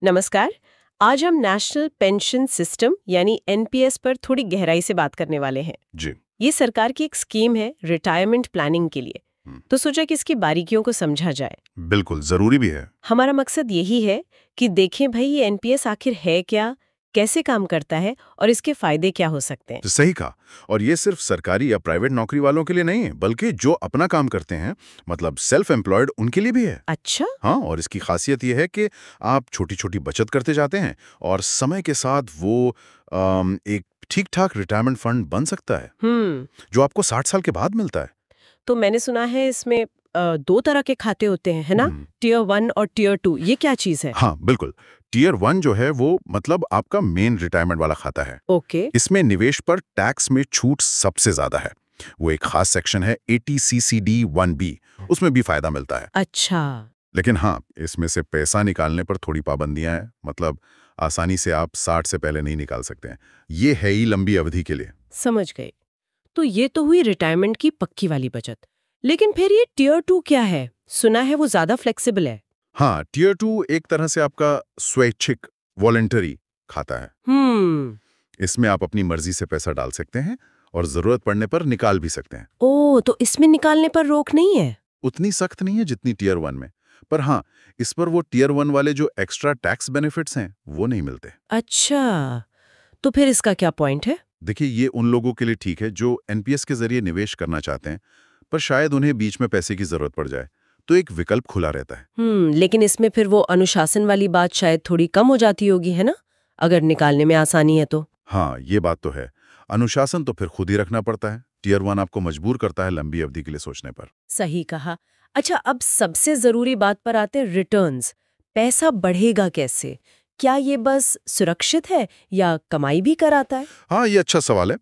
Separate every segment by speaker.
Speaker 1: नमस्कार। आज हम नेशनल पेंशन सिस्टम यानी एनपीएस पर थोड़ी गहराई से बात करने वाले हैं।
Speaker 2: जी।
Speaker 1: ये सरकार की एक स्कीम है रिटायरमेंट प्लानिंग के लिए। तो सोचा कि इसकी बारीकियों को समझा जाए।
Speaker 2: बिल्कुल जरूरी भी है।
Speaker 1: हमारा मकसद यही है कि देखें भाई ये एनपीएस आखिर है क्या, कैसे काम करता है और इसके फायदे क्या हो सकते हैं।
Speaker 2: तो सही कहा। और ये सिर्फ सरकारी या प्राइवेट नौकरी वालों के लिए नहीं है, बल्कि जो अपना काम करते हैं, मतलब सेल्फ एम्प्लॉयड, उनके लिए भी है।
Speaker 1: अच्छा।
Speaker 2: हाँ, और इसकी खासियत ये है कि आप छोटी छोटी बचत करते जाते हैं और समय के साथ वो एक ठीक ठाक रिटायरमेंट फंड बन सकता है जो आपको 60 साल के बाद मिलता है।
Speaker 1: तो मैंने सुना है इसमें दो तरह के खाते होते हैं, है ना? टियर 1 और टियर 2, ये क्या चीज है?
Speaker 2: हाँ बिल्कुल। टीयर 1 जो है वो मतलब आपका मेन रिटायरमेंट वाला खाता है।
Speaker 1: ओके।
Speaker 2: इसमें निवेश पर टैक्स में छूट सबसे ज्यादा है। वो एक खास सेक्शन है ATCCD 1B, उसमें भी फायदा मिलता है।
Speaker 1: अच्छा।
Speaker 2: लेकिन हाँ, इसमें से पैसा निकालने पर थोड़ी पाबंदियां हैं। मतलब आसानी से आप 60 से पहले नहीं निकाल सकते हैं। ये है ही लंबी अवधि के लिए।
Speaker 1: समझ गए। तो ये तो हुई रिटायरमेंट की पक्की वाली बचत। लेकिन फिर ये टियर 2 क्या है? सुना है वो ज्यादा फ्लेक्सिबल है।
Speaker 2: हाँ, टीयर 2 एक तरह से आपका स्वैच्छिक वॉलंटरी खाता है। इसमें आप अपनी मर्जी से पैसा डाल सकते हैं और जरूरत पड़ने पर निकाल भी सकते हैं।
Speaker 1: ओ, तो इसमें निकालने पर रोक नहीं है?
Speaker 2: उतनी सख्त नहीं है जितनी टीयर 1 में, पर हाँ, इस पर वो टीयर 1 वाले जो एक्स्ट्रा टैक्स बेनिफिट्स हैं वो नहीं मिलते।
Speaker 1: अच्छा, तो फिर इसका क्या पॉइंट है?
Speaker 2: देखिए, ये उन लोगों के लिए ठीक है जो एनपीएस के जरिए निवेश करना चाहते हैं, पर शायद उन्हें बीच में पैसे की जरूरत पड़ जाए, तो एक विकल्प खुला रहता है।
Speaker 1: लेकिन इसमें फिर वो अनुशासन वाली बात शायद थोड़ी कम हो जाती होगी, है ना? अगर निकालने में आसानी है तो।
Speaker 2: हाँ, ये बात तो है। अनुशासन तो फिर खुद ही रखना पड़ता है। टीयर 1 आपको मजबूर करता है लंबी अवधि के लिए सोचने पर।
Speaker 1: सही कहा। अच्छा, अब सबसे जरूरी बात पर आते हैं, रिटर्न्स। पैसा बढ़ेगा कैसे? क्या ये बस सुरक्षित है या कमाई भी कराता है?
Speaker 2: हाँ, ये अच्छा सवाल है।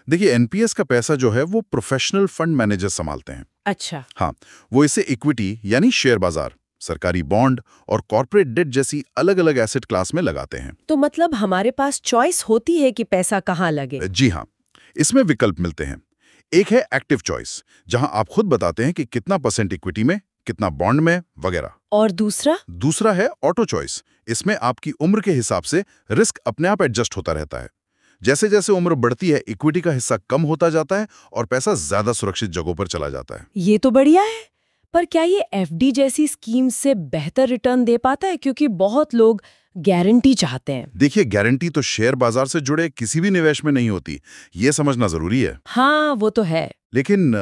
Speaker 2: देखिए, एनपीएस का पैसा जो है वो प्रोफेशनल फंड मैनेजर संभालते हैं।
Speaker 1: अच्छा।
Speaker 2: हाँ, वो इसे इक्विटी यानी शेयर बाजार, सरकारी बॉन्ड और कॉर्पोरेट डेट जैसी अलग-अलग एसेट क्लास में लगाते हैं।
Speaker 1: तो मतलब हमारे पास चॉइस होती है कि पैसा कहाँ लगे?
Speaker 2: जी हाँ, इसमें विकल्प मिलते हैं। एक है एक्टिव चॉइस, जहां आप खुद बताते हैं कि कितना परसेंट इक्विटी में, कितना बॉन्ड में वगैरह।
Speaker 1: और दूसरा?
Speaker 2: दूसरा है ऑटो चॉइस। इसमें आपकी उम्र के हिसाब से रिस्क अपने आप एडजस्ट होता रहता है। जैसे जैसे उम्र बढ़ती है, इक्विटी का हिस्सा कम होता जाता है और पैसा ज्यादा सुरक्षित जगहों पर चला जाता है।
Speaker 1: ये तो बढ़िया है। पर क्या ये एफडी जैसी स्कीम से बेहतर रिटर्न दे पाता है? क्योंकि बहुत लोग गारंटी चाहते हैं।
Speaker 2: देखिए, गारंटी तो शेयर बाजार से जुड़े किसी भी निवेश में नहीं होती, ये समझना जरूरी है।
Speaker 1: हाँ, वो तो है।
Speaker 2: लेकिन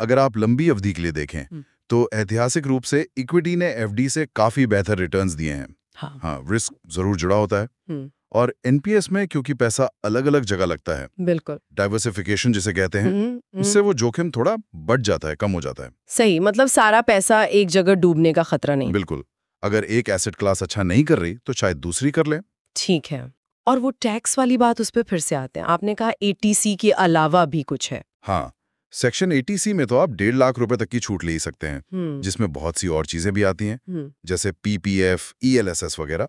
Speaker 2: अगर आप लंबी अवधि के लिए देखें तो ऐतिहासिक रूप से इक्विटी ने एफडी से काफी बेहतर रिटर्न्स दिए हैं। हाँ, रिस्क जरूर जुड़ा होता है। और एनपीएस में क्योंकि पैसा अलग अलग जगह लगता है,
Speaker 1: बिल्कुल।
Speaker 2: डाइवर्सिफिकेशन जिसे कहते हैं, इससे वो जोखिम थोड़ा बढ़ जाता है, कम हो जाता है।
Speaker 1: सही, मतलब सारा पैसा एक जगह डूबने का खतरा नहीं।
Speaker 2: बिल्कुल। अगर एक एसेट क्लास अच्छा नहीं कर रही तो शायद दूसरी कर ले।
Speaker 1: ठीक है। और वो टैक्स वाली बात, उस पर फिर से आते हैं। आपने कहा एटीसी के अलावा भी कुछ है।
Speaker 2: हाँ, सेक्शन 80C में तो आप 1.5 लाख रुपए तक की छूट ले ही सकते हैं, जिसमें बहुत सी और चीजें भी आती हैं, जैसे पीपीएफ, ईएलएसएस वगैरह।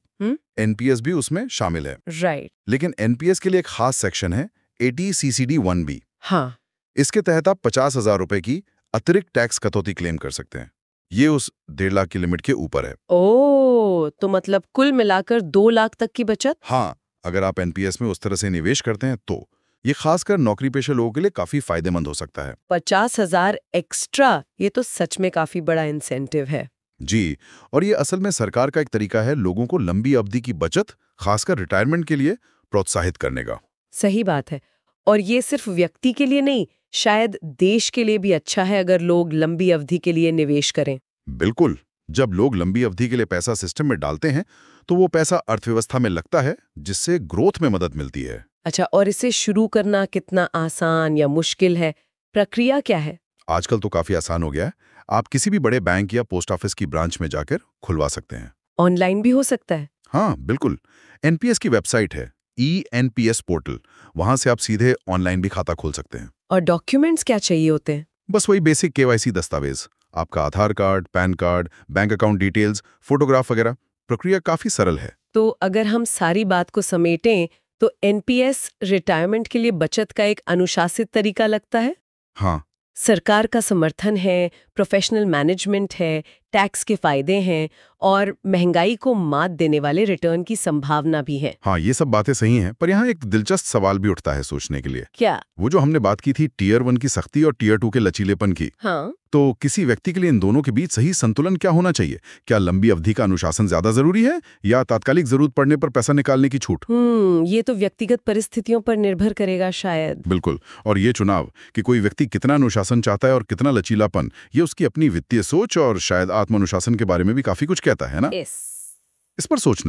Speaker 2: एनपीएस भी उसमें शामिल है।
Speaker 1: राइट। लेकिन
Speaker 2: एनपीएस के लिए एक खास सेक्शन है ATCCD 1B।
Speaker 1: हाँ।
Speaker 2: इसके तहत आप 50,000 रुपए की अतिरिक्त टैक्स कटौती क्लेम कर सकते हैं। ये उस 1.5 लाख की लिमिट के ऊपर है।
Speaker 1: ओ, तो मतलब कुल मिलाकर 2 लाख तक की बचत।
Speaker 2: हाँ, अगर आप एनपीएस में उस तरह से निवेश करते हैं तो ये खासकर नौकरी पेशा लोगों के लिए काफी फायदेमंद हो सकता है।
Speaker 1: 50,000 एक्स्ट्रा, ये तो सच में काफी बड़ा इंसेंटिव है।
Speaker 2: जी, और ये असल में सरकार का एक तरीका है लोगों को लंबी अवधि की बचत, खासकर रिटायरमेंट के लिए प्रोत्साहित करने का।
Speaker 1: सही बात है। और ये सिर्फ व्यक्ति के लिए नहीं, शायद देश के लिए भी अच्छा है अगर लोग लंबी अवधि के लिए निवेश करें।
Speaker 2: बिल्कुल। जब लोग लंबी अवधि के लिए पैसा सिस्टम में डालते हैं तो वो पैसा अर्थव्यवस्था में लगता है, जिससे ग्रोथ में मदद मिलती है।
Speaker 1: अच्छा, और इसे शुरू करना कितना आसान या मुश्किल है? प्रक्रिया क्या है?
Speaker 2: आजकल तो काफी आसान हो गया है। आप किसी भी बड़े बैंक या पोस्ट ऑफिस की ब्रांच में जाकर खुलवा सकते हैं।
Speaker 1: ऑनलाइन भी हो सकता है?
Speaker 2: हाँ बिल्कुल। एनपीएस की वेबसाइट है ENPS पोर्टल, वहां से आप सीधे ऑनलाइन भी खाता खोल सकते हैं।
Speaker 1: और डॉक्यूमेंट्स क्या चाहिए होते हैं?
Speaker 2: बस वही बेसिक केवाईसी दस्तावेज, आपका Aadhaar card, PAN card, bank account details, photograph वगैरह। प्रक्रिया काफी सरल है।
Speaker 1: तो अगर हम सारी बात को समेटें तो एनपीएस रिटायरमेंट के लिए बचत का एक अनुशासित तरीका लगता है।
Speaker 2: हाँ।
Speaker 1: सरकार का समर्थन है, प्रोफेशनल मैनेजमेंट है, टैक्स के फायदे हैं और महंगाई को मात देने वाले रिटर्न की संभावना भी है।
Speaker 2: हाँ, ये सब बातें सही हैं, पर यहाँ एक दिलचस्प सवाल भी उठता है सोचने के लिए।
Speaker 1: क्या?
Speaker 2: वो जो हमने बात की थी टियर 1 की सख्ती और टियर 2 के लचीलेपन की।
Speaker 1: हाँ।
Speaker 2: तो किसी व्यक्ति के लिए इन दोनों के बीच सही संतुलन क्या होना चाहिए? क्या लंबी अवधि का अनुशासन ज्यादा जरूरी है या तात्कालिक जरूरत पड़ने पर पैसा निकालने की छूट?
Speaker 1: ये तो व्यक्तिगत परिस्थितियों पर निर्भर करेगा शायद।
Speaker 2: बिल्कुल। और ये चुनाव कि कोई व्यक्ति कितना अनुशासन चाहता है और कितना लचीलापन, ये उसकी अपनी वित्तीय सोच और शायद आत्म अनुशासन के बारे में भी काफी कुछ कहता है ना।
Speaker 1: इस
Speaker 2: पर सोचना